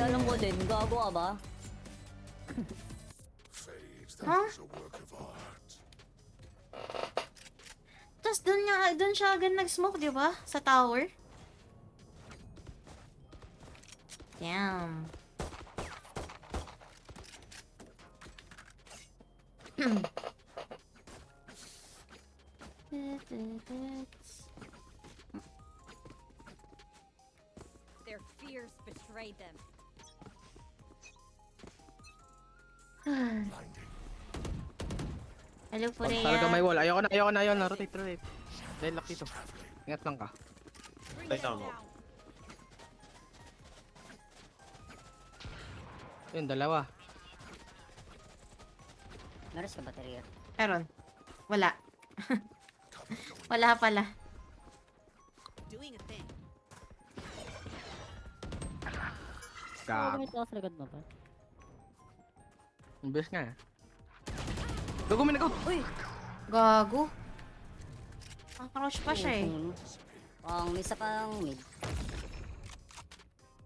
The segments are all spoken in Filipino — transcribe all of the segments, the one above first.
alam ko din, gago ka ba? Huh? Tapos dun siya agad nag-smoke, di ba? Sa tower. Damn. Their fears betrayed them. Hello po, Pag Rhea. talaga may wall. Ayoko na. Rotate. Dahil lock dito. Ingat lang ka. Stay down. Yun, dalawa. Meron ka baterya. Meron. Wala. Wala pala. Doing a thing. Gago. Ito sa likod mo pa. Ang best nga eh. Gago, may nag-out. Uy! Gago. Crouch pa siya eh. Ang may isa pang mid.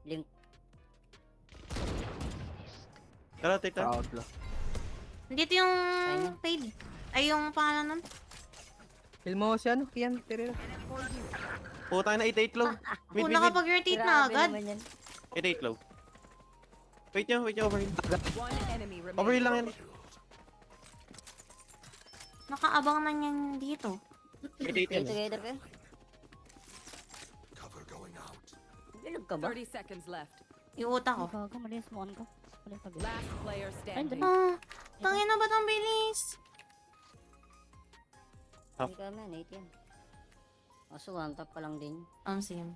Link. Tara, take that. Proud lang. Nandito yung fade. Ay, yung pangalan nun. Kill mo si ano? Kian, Terera. Puta na, 8-8 low. Mid, Kung mid, mid. nakapag-rotate na agad. 8-8 low. Wait nyo, overheal. One enemy remaining. Overheal lang yan. Nakaabang na niyan dito. 8-8 Stay yan. together kayo. Bilog ka ba? 30 seconds left. Iuta ko. Gago, mali yung spawn ko. Mali pag Last player standing. Ah, tangin na ba't ang bilis? Hindi ka man, 8 yan. Kaso one tap pa lang din. Same.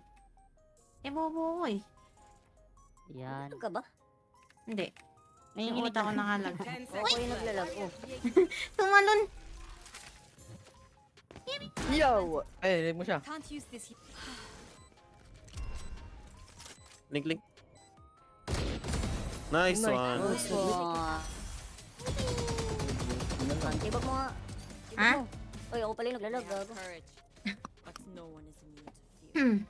Eh, bobo ko eh. Yan. Bilog ka ba? Hindi. Yung uta ko nakalag. 10 Oo, yung naglalag ko. Tumalon! Yo! Ay, rin mo siya. Can't use this. Link. Nice one. Gusto mo. Tibag mo nga. Tibag Ha? mo. Uy, ako pala yung naglalag. Gago. Courage. But no one is immune to fear.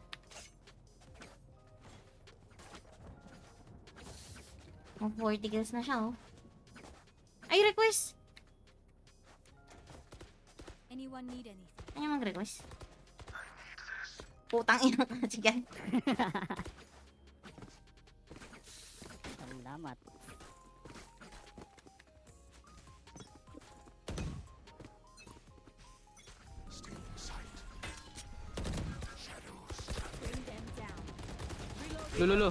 Oh, 40 kills na siya, oh. Ay, request! Anyone need anything? Ano mag-request? Putang ina ka, sige. Salamat. Bring them down. Lululu.